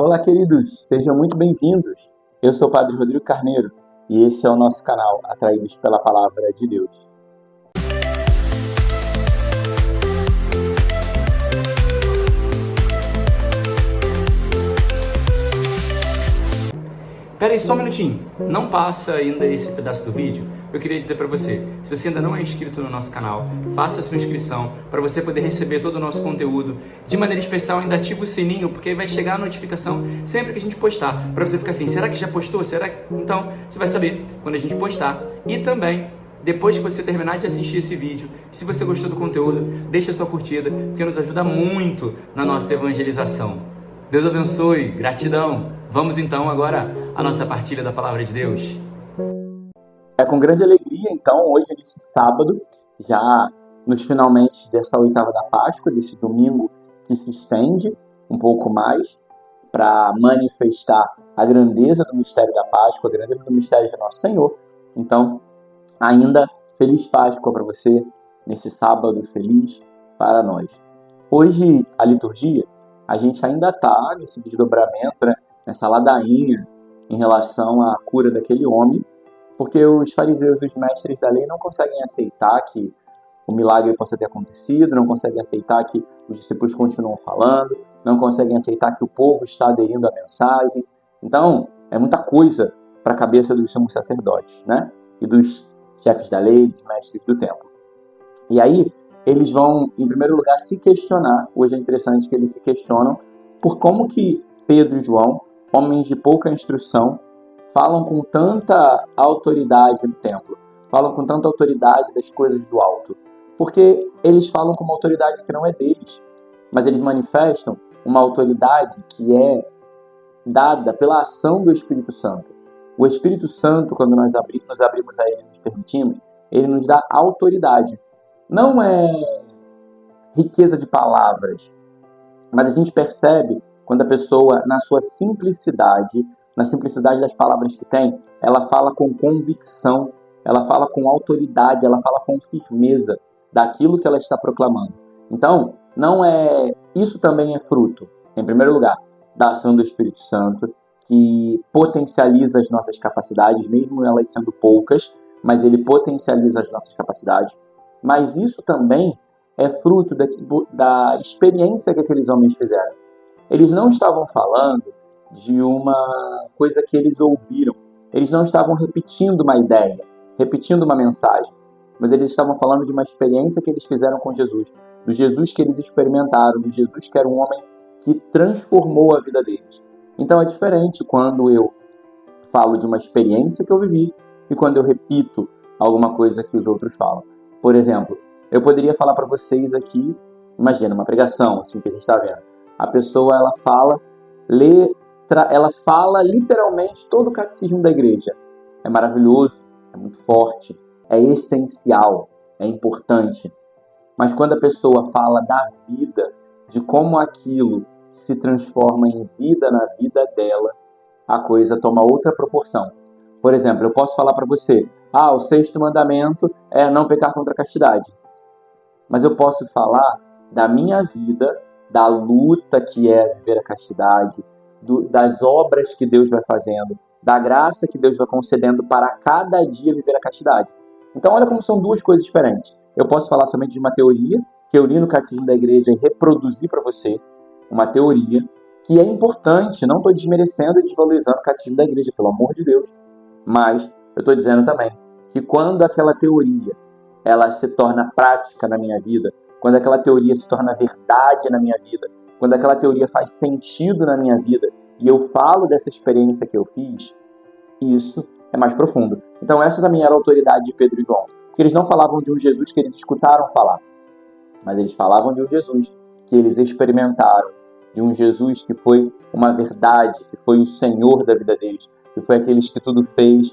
Olá, queridos, sejam muito bem-vindos. Eu sou o Padre Rodrigo Carneiro e esse é o nosso canal Atraídos pela Palavra de Deus. Pera aí só um minutinho, não passa ainda esse pedaço do vídeo. Eu queria dizer para você, se você ainda não é inscrito no nosso canal, faça a sua inscrição para você poder receber todo o nosso conteúdo. De maneira especial, ainda ativa o sininho, porque aí vai chegar a notificação sempre que a gente postar, para você ficar assim, será que já postou? Será que... Então, você vai saber quando a gente postar. E também, depois que você terminar de assistir esse vídeo, se você gostou do conteúdo, deixa a sua curtida, porque nos ajuda muito na nossa evangelização. Deus abençoe, gratidão. Vamos então agora à nossa partilha da Palavra de Deus. É com grande alegria, então, hoje, nesse sábado, já nos finalmente dessa oitava da Páscoa, desse domingo que se estende um pouco mais para manifestar a grandeza do mistério da Páscoa, a grandeza do mistério de Nosso Senhor. Então, ainda feliz Páscoa para você, nesse sábado feliz para nós. Hoje, a liturgia, a gente ainda está nesse desdobramento, nessa ladainha em relação à cura daquele homem, porque os fariseus e os mestres da lei não conseguem aceitar que o milagre possa ter acontecido, não conseguem aceitar que os discípulos continuam falando, não conseguem aceitar que o povo está aderindo à mensagem. Então, é muita coisa para a cabeça dos sumos sacerdotes, e dos chefes da lei, dos mestres do templo. E aí, eles vão, em primeiro lugar, se questionar. Hoje é interessante que eles se questionam por como que Pedro e João, homens de pouca instrução, falam com tanta autoridade no templo, falam com tanta autoridade das coisas do alto, porque eles falam com uma autoridade que não é deles, mas eles manifestam uma autoridade que é dada pela ação do Espírito Santo. O Espírito Santo, quando nós nos abrimos a Ele e nos permitimos, Ele nos dá autoridade. Não é riqueza de palavras, mas a gente percebe quando a pessoa, na sua simplicidade, na simplicidade das palavras que tem, ela fala com convicção, ela fala com autoridade, ela fala com firmeza daquilo que ela está proclamando. Então, isso também é fruto, em primeiro lugar, da ação do Espírito Santo, que potencializa as nossas capacidades, mesmo elas sendo poucas, mas ele potencializa as nossas capacidades. Mas isso também é fruto da experiência que aqueles homens fizeram. Eles não estavam falando de uma coisa que eles ouviram. Eles não estavam repetindo uma ideia, repetindo uma mensagem, mas eles estavam falando de uma experiência que eles fizeram com Jesus, do Jesus que eles experimentaram, do Jesus que era um homem que transformou a vida deles. Então é diferente quando eu falo de uma experiência que eu vivi e quando eu repito alguma coisa que os outros falam. Por exemplo, eu poderia falar para vocês aqui, imagina, uma pregação assim que a gente está vendo. A pessoa, ela fala literalmente todo o catecismo da igreja. É maravilhoso, é muito forte, é essencial, é importante. Mas quando a pessoa fala da vida, de como aquilo se transforma em vida na vida dela, a coisa toma outra proporção. Por exemplo, eu posso falar para você, o 6º mandamento é não pecar contra a castidade. Mas eu posso falar da minha vida, da luta que é viver a castidade, das obras que Deus vai fazendo, da graça que Deus vai concedendo para cada dia viver a castidade. Então olha como são duas coisas diferentes. Eu posso falar somente de uma teoria, que eu li no Catecismo da Igreja e reproduzir para você, uma teoria que é importante, não estou desmerecendo e desvalorizando o Catecismo da Igreja, pelo amor de Deus, mas eu estou dizendo também que quando aquela teoria ela se torna prática na minha vida, quando aquela teoria se torna verdade na minha vida, quando aquela teoria faz sentido na minha vida e eu falo dessa experiência que eu fiz, isso é mais profundo. Então essa também era a autoridade de Pedro e João, porque eles não falavam de um Jesus que eles escutaram falar, mas eles falavam de um Jesus que eles experimentaram, de um Jesus que foi uma verdade, que foi o Senhor da vida deles, que foi aquele que tudo fez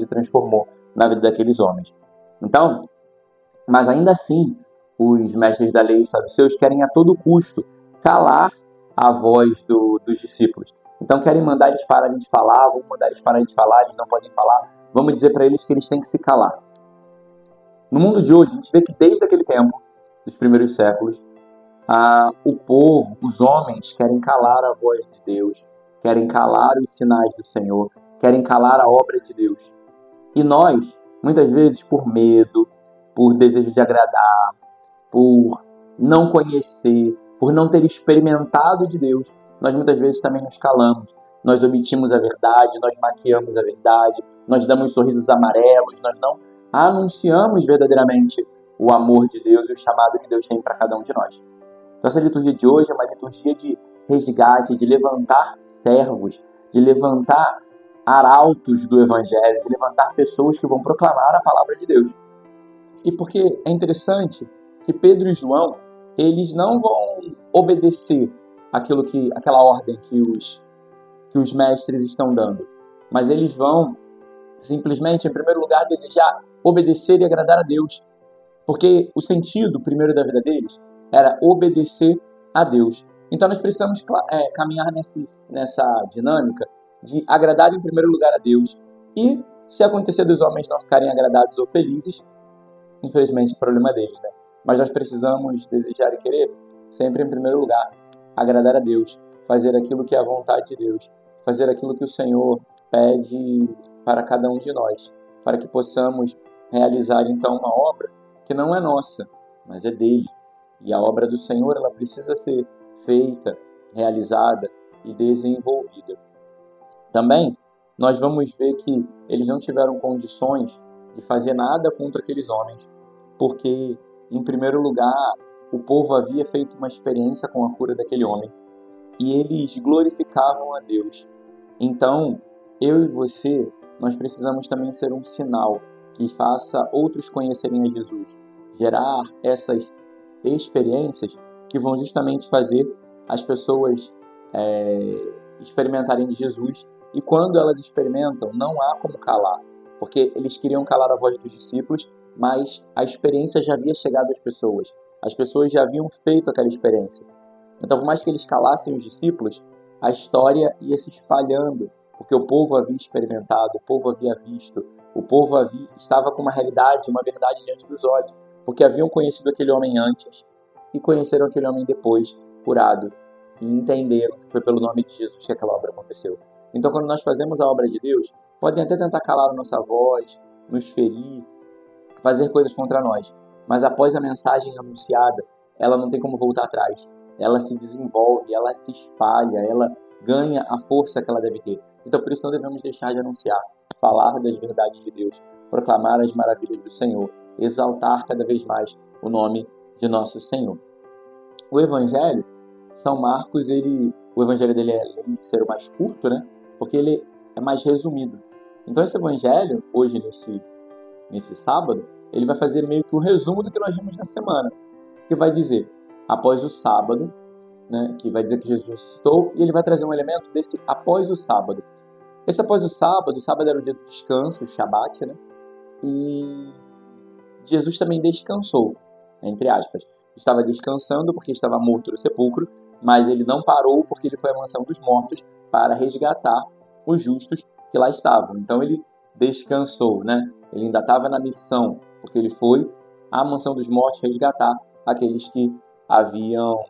e transformou na vida daqueles homens. Então, mas ainda assim, os mestres da lei e os saduceus querem a todo custo calar a voz dos discípulos. Então querem mandar eles pararem de falar, vão mandar eles pararem de falar, eles não podem falar. Vamos dizer para eles que eles têm que se calar. No mundo de hoje, a gente vê que desde aquele tempo, dos primeiros séculos, O povo, os homens, querem calar a voz de Deus, querem calar os sinais do Senhor, querem calar a obra de Deus. E nós, muitas vezes, por medo, por desejo de agradar, por não conhecer, por não ter experimentado de Deus, nós muitas vezes também nos calamos. Nós omitimos a verdade, nós maquiamos a verdade, nós damos sorrisos amarelos, nós não anunciamos verdadeiramente o amor de Deus e o chamado que Deus tem para cada um de nós. Nossa liturgia de hoje é uma liturgia de resgate, de levantar servos, de levantar arautos do Evangelho, de levantar pessoas que vão proclamar a palavra de Deus. E porque é interessante que Pedro e João, eles não vão obedecer aquela ordem que os mestres estão dando, mas eles vão simplesmente, em primeiro lugar, desejar obedecer e agradar a Deus. Porque o sentido primeiro da vida deles era obedecer a Deus. Então nós precisamos caminhar nessa dinâmica de agradar em primeiro lugar a Deus. E se acontecer dos homens não ficarem agradados ou felizes, infelizmente é problema deles, né? Mas nós precisamos desejar e querer sempre em primeiro lugar agradar a Deus, fazer aquilo que é a vontade de Deus, fazer aquilo que o Senhor pede para cada um de nós, para que possamos realizar então uma obra que não é nossa, mas é dele. E a obra do Senhor, ela precisa ser feita, realizada e desenvolvida. Também, nós vamos ver que eles não tiveram condições de fazer nada contra aqueles homens, porque, em primeiro lugar, o povo havia feito uma experiência com a cura daquele homem, e eles glorificavam a Deus. Então, eu e você, nós precisamos também ser um sinal que faça outros conhecerem a Jesus, gerar essas experiências que vão justamente fazer as pessoas experimentarem de Jesus. E quando elas experimentam, não há como calar, porque eles queriam calar a voz dos discípulos, mas a experiência já havia chegado às pessoas. As pessoas já haviam feito aquela experiência. Então, por mais que eles calassem os discípulos, a história ia se espalhando, porque o povo havia experimentado, o povo havia visto, o povo estava com uma realidade, uma verdade diante dos olhos, porque haviam conhecido aquele homem antes e conheceram aquele homem depois, curado, e entenderam que foi pelo nome de Jesus que aquela obra aconteceu. Então, quando nós fazemos a obra de Deus, podem até tentar calar a nossa voz, nos ferir, fazer coisas contra nós, mas após a mensagem anunciada, ela não tem como voltar atrás. Ela se desenvolve, ela se espalha, ela ganha a força que ela deve ter. Então, por isso, não devemos deixar de anunciar, falar das verdades de Deus, proclamar as maravilhas do Senhor, exaltar cada vez mais o nome de nosso Senhor. O Evangelho, São Marcos, o Evangelho dele é ser o mais curto, né? Porque ele é mais resumido. Então, esse Evangelho, hoje, nesse sábado, ele vai fazer meio que o resumo do que nós vimos na semana, que vai dizer, após o sábado, né, que vai dizer que Jesus ressuscitou, e ele vai trazer um elemento desse após o sábado. Esse após o sábado era o dia do descanso, o Shabat, né? E Jesus também descansou, entre aspas. Estava descansando porque estava morto no sepulcro, mas ele não parou porque ele foi à mansão dos mortos para resgatar os justos que lá estavam. Então ele descansou, né? Ele ainda estava na missão, porque ele foi à mansão dos mortos resgatar aqueles que haviam,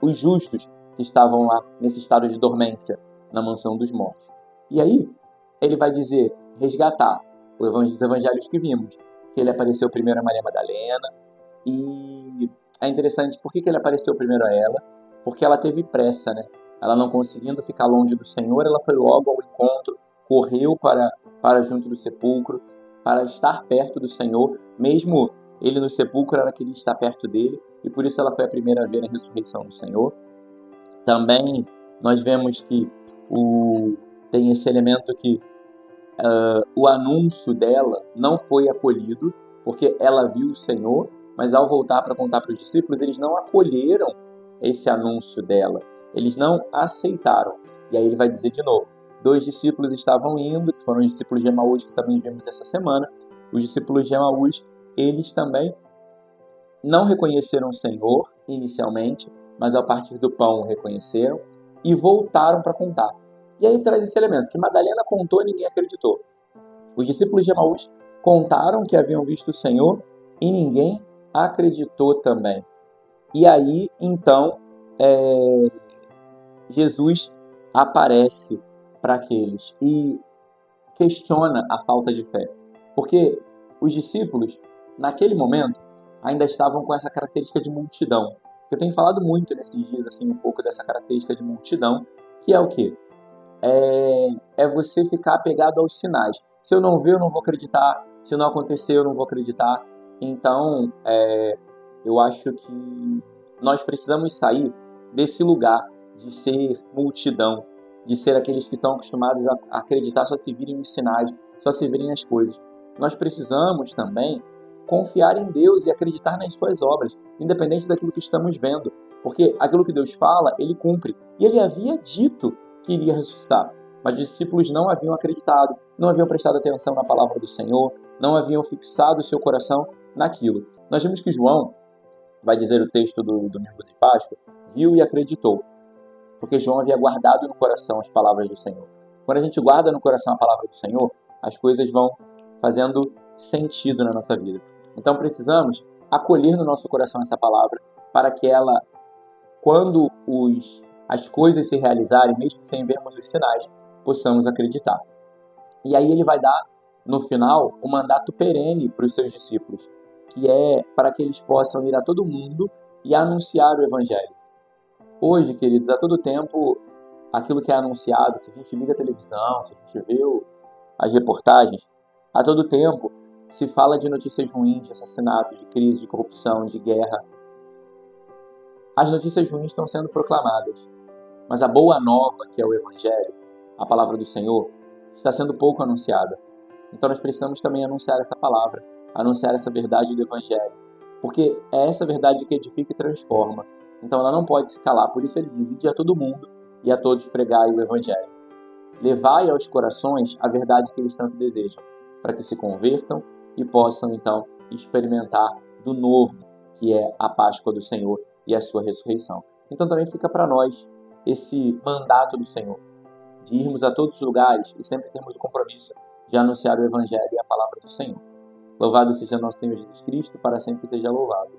os justos que estavam lá nesse estado de dormência na mansão dos mortos. E aí ele vai dizer, resgatar os evangelhos que vimos, que ele apareceu primeiro a Maria Madalena, e é interessante, por que ele apareceu primeiro a ela? Porque ela teve pressa, né? Ela não conseguindo ficar longe do Senhor, ela foi logo ao encontro, correu para junto do sepulcro, para estar perto do Senhor, mesmo ele no sepulcro, ela queria estar perto dele, e por isso ela foi a primeira a ver a ressurreição do Senhor. Também nós vemos que tem esse elemento que o anúncio dela não foi acolhido, porque ela viu o Senhor, mas ao voltar para contar para os discípulos, eles não acolheram esse anúncio dela, eles não aceitaram. E aí ele vai dizer de novo, 2 discípulos estavam indo, que foram os discípulos de Emaús, que também vimos essa semana. Os discípulos de Emaús, eles também não reconheceram o Senhor inicialmente, mas a partir do pão o reconheceram e voltaram para contar. E aí traz esse elemento, que Madalena contou e ninguém acreditou. Os discípulos de Emaús contaram que haviam visto o Senhor e ninguém acreditou também. E aí, então, Jesus aparece para aqueles e questiona a falta de fé. Porque os discípulos, naquele momento, ainda estavam com essa característica de multidão. Eu tenho falado muito nesses dias, assim, um pouco dessa característica de multidão, que é o quê? É você ficar apegado aos sinais. Se eu não ver, eu não vou acreditar. Se não acontecer, eu não vou acreditar. Então, eu acho que nós precisamos sair desse lugar de ser multidão, de ser aqueles que estão acostumados a acreditar só se virem os sinais, só se virem as coisas. Nós precisamos também confiar em Deus e acreditar nas suas obras, independente daquilo que estamos vendo. Porque aquilo que Deus fala, Ele cumpre. E Ele havia dito que iria ressuscitar. Mas os discípulos não haviam acreditado, não haviam prestado atenção na palavra do Senhor, não haviam fixado o seu coração naquilo. Nós vimos que João, vai dizer o texto do domingo de Páscoa, viu e acreditou, porque João havia guardado no coração as palavras do Senhor. Quando a gente guarda no coração a palavra do Senhor, as coisas vão fazendo sentido na nossa vida. Então precisamos acolher no nosso coração essa palavra para que ela, quando as coisas se realizarem, mesmo sem vermos os sinais, possamos acreditar. E aí ele vai dar, no final, um mandato perene para os seus discípulos, que é para que eles possam ir a todo mundo e anunciar o Evangelho. Hoje, queridos, a todo tempo, aquilo que é anunciado, se a gente liga a televisão, se a gente vê as reportagens, a todo tempo se fala de notícias ruins, de assassinatos, de crise, de corrupção, de guerra. As notícias ruins estão sendo proclamadas, mas a boa nova, que é o Evangelho, a palavra do Senhor, está sendo pouco anunciada. Então nós precisamos também anunciar essa palavra, anunciar essa verdade do Evangelho, porque é essa verdade que edifica e transforma. Então ela não pode se calar, por isso ele diz: ide a todo mundo e a todos pregai o Evangelho. Levai aos corações a verdade que eles tanto desejam, para que se convertam e possam então experimentar do novo, que é a Páscoa do Senhor e a sua ressurreição. Então também fica para nós esse mandato do Senhor, de irmos a todos os lugares e sempre termos o compromisso de anunciar o Evangelho e a palavra do Senhor. Louvado seja nosso Senhor Jesus Cristo, para sempre seja louvado.